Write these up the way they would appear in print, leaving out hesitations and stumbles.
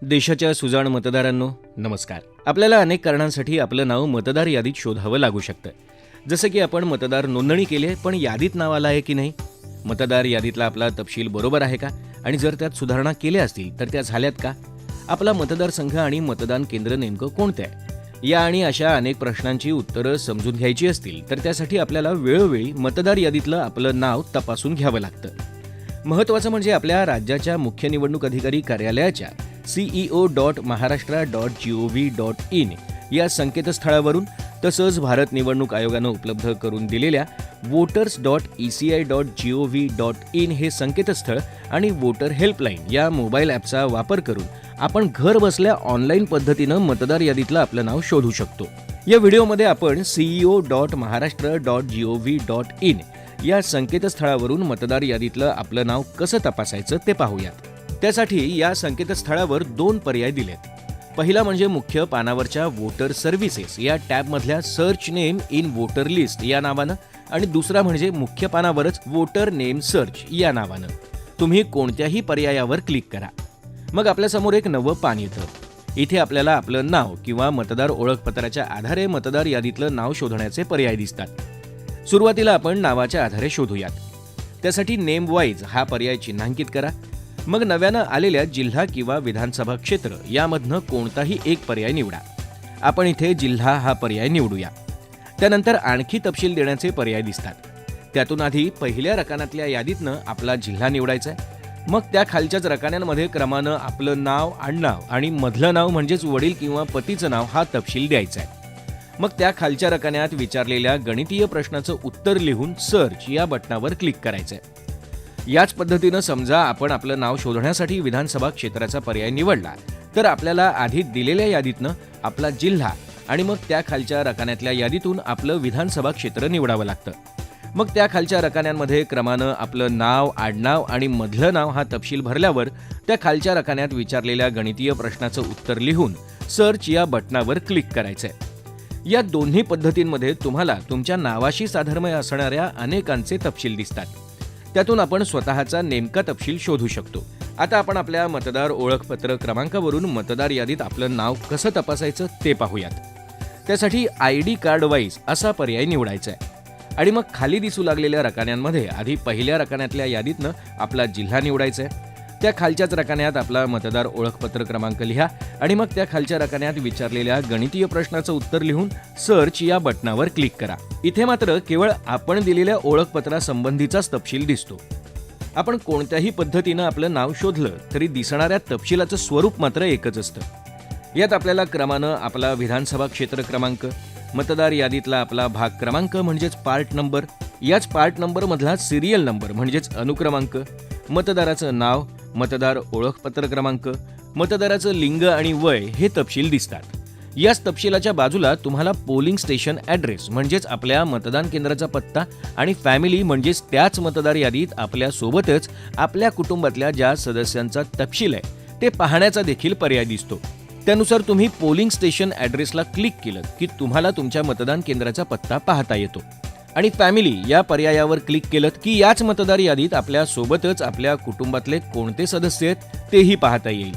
देशाच्या सुजाण मतदारांनो नमस्कार. आपल्याला अनेक कारणांसाठी आपलं नाव मतदार यादीत शोधावं लागू शकतं. जसं की आपण मतदार नोंदणी केली आहे पण यादीत नाव आलं आहे की नाही, मतदार यादीतला आपला तपशील बरोबर आहे का, आणि जर त्यात सुधारणा केल्या असतील तर त्या झाल्यात का, आपला मतदारसंघ आणि मतदान केंद्र नेमकं कोणतं आहे, या आणि अशा अनेक प्रश्नांची उत्तरं समजून घ्यायची असतील तर त्यासाठी आपल्याला वेळोवेळी मतदार यादीतलं आपलं नाव तपासून घ्यावं लागतं. महत्त्वाचं म्हणजे आपल्या राज्याच्या मुख्य निवडणूक अधिकारी कार्यालयाच्या ceo.maharashtra.gov.in या संकेतस्थळावरून, तसंच भारत निवडणूक आयोगानं उपलब्ध करून दिलेल्या voters.eci.gov.in हे संकेतस्थळ आणि वोटर हेल्पलाईन या मोबाईल ॲपचा वापर करून आपण घर बसल्या ऑनलाईन पद्धतीनं मतदार यादीतलं आपलं नाव शोधू शकतो. या व्हिडिओमध्ये आपण ceo.maharashtra.gov.in या संकेतस्थळावरून मतदार यादीतलं आपलं नाव कसं तपासायचं ते पाहूयात. त्यासाठी या संकेतस्थळावर 2 पर्याय दिलेत. पहिला म्हणजे मुख्य पानावरच्या वोटर सर्व्हिसेस या टॅबमधल्या search name in voter list या नावानं, आणि दुसरा म्हणजे मुख्य पानावरच वोटर नेम सर्च या नावानं. तुम्ही कोणत्याही पर्यायावर क्लिक करा. मग आपल्यासमोर एक नवं पान येतं. इथे आपल्याला आपलं नाव किंवा मतदार ओळखपत्राच्या आधारे मतदार यादीतलं नाव शोधण्याचे पर्याय दिसतात. सुरुवातीला आपण नावाच्या आधारे शोधूयात. त्यासाठी नेम वाईज हा पर्याय चिन्हांकित करा. मग नव्यानं आलेल्या जिल्हा किंवा विधानसभा क्षेत्र यामधनं कोणताही एक पर्याय निवडा. आपण इथे जिल्हा हा पर्याय निवडूया. त्यानंतर आणखी तपशील देण्याचे पर्याय दिसतात. त्यातून आधी पहिल्या रकान्यातल्या यादीतनं आपला जिल्हा निवडायचा आहे. मग त्या खालच्याच रकान्यांमध्ये क्रमानं आपलं नाव, आडनाव आणि मधलं नाव म्हणजेच वडील किंवा पतीचं नाव हा तपशील द्यायचा आहे. मग त्या खालच्या रकान्यात विचारलेल्या गणितीय प्रश्नाचं उत्तर लिहून सर्च या बटनावर क्लिक करायचं आहे. याच पद्धतीनं समजा आपण आपलं नाव शोधण्यासाठी विधानसभा क्षेत्राचा पर्याय निवडला तर आपल्याला आधी दिलेल्या यादीतनं आपला जिल्हा आणि मग त्या खालच्या रकान्यातल्या यादीतून आपलं विधानसभा क्षेत्र निवडावं लागतं. मग त्या खालच्या रकान्यांमध्ये क्रमानं आपलं नाव, आडनाव आणि मधलं नाव हा तपशील भरल्यावर त्या खालच्या रकान्यात विचारलेल्या गणितीय प्रश्नाचं उत्तर लिहून सर्च या बटनावर क्लिक करायचंय. या दोन्ही पद्धतींमध्ये तुम्हाला तुमच्या नावाशी साधर्म्य असणाऱ्या अनेकांचे तपशील दिसतात. त्यातून आपण स्वतःचा नेमका तपशील शोधू शकतो. आता आपण आपल्या मतदार ओळखपत्र क्रमांकावरून मतदार यादीत आपलं नाव कसं तपासायचं ते पाहूयात. त्यासाठी ID कार्ड वाईज असा पर्याय निवडायचा आहे. आणि मग खाली दिसू लागलेल्या रकान्यांमध्ये आधी पहिल्या रकान्यातल्या यादीतनं आपला जिल्हा निवडायचा आहे. त्या खालच्याच रकान्यात आपला मतदार ओळखपत्र क्रमांक लिहा आणि मग त्या खालच्या रकान्यात विचारलेल्या गणितीय प्रश्नाचं उत्तर लिहून सर्च या बटनावर क्लिक करा. इथे मात्र केवळ आपण दिलेल्या ओळखपत्रासंबंधीचाच तपशील दिसतो. आपण कोणत्याही पद्धतीनं आपलं नाव शोधलं तरी दिसणाऱ्या तपशिलाचं स्वरूप मात्र एकच असतं. यात आपल्याला क्रमानं आपला विधानसभा क्षेत्र क्रमांक, मतदार यादीतला आपला भाग क्रमांक म्हणजेच पार्ट नंबर, याच पार्ट नंबरमधला सिरियल नंबर म्हणजेच अनुक्रमांक, मतदाराचं नाव, मतदार ओळखपत्र क्रमांक, मतदाराचं लिंग आणि वय हे तपशील दिसतात. याच तपशिलाच्या बाजूला तुम्हाला पोलिंग स्टेशन ॲड्रेस म्हणजेच आपल्या मतदान केंद्राचा पत्ता आणि फॅमिली म्हणजेच त्याच मतदार यादीत आपल्यासोबतच आपल्या कुटुंबातल्या ज्या सदस्यांचा तपशील आहे ते पाहण्याचा देखील पर्याय दिसतो. त्यानुसार तुम्ही पोलिंग स्टेशन ॲड्रेसला क्लिक केलं की तुम्हाला तुमच्या मतदान केंद्राचा पत्ता पाहता येतो. आणि फॅमिली या पर्यायावर क्लिक केलं की याच मतदार यादीत आपल्या सोबतच आपल्या कुटुंबातले कोणते सदस्य आहेत तेही पाहता येईल.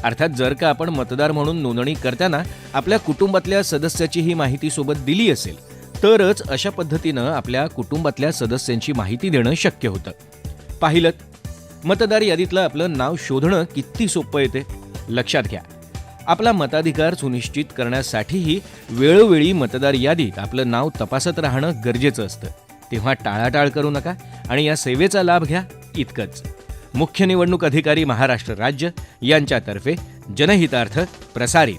अर्थात जर का आपण मतदार म्हणून नोंदणी करताना आपल्या कुटुंबातल्या सदस्याची ही माहिती सोबत दिली असेल तरच अशा पद्धतीनं आपल्या कुटुंबातल्या सदस्यांची माहिती देणं शक्य होतं. पाहिलं, मतदार यादीतलं आपलं नाव शोधणं किती सोपं येते. लक्षात घ्या, आपला मताधिकार सुनिश्चित करण्यासाठीही वेळोवेळी मतदार यादीत आपलं नाव तपासत राहणं गरजेचं असतं. तेव्हा टाळाटाळ करू नका आणि या सेवेचा लाभ घ्या. इतकंच. मुख्य निवडणूक अधिकारी महाराष्ट्र राज्य यांच्यातर्फे जनहितार्थ प्रसारित.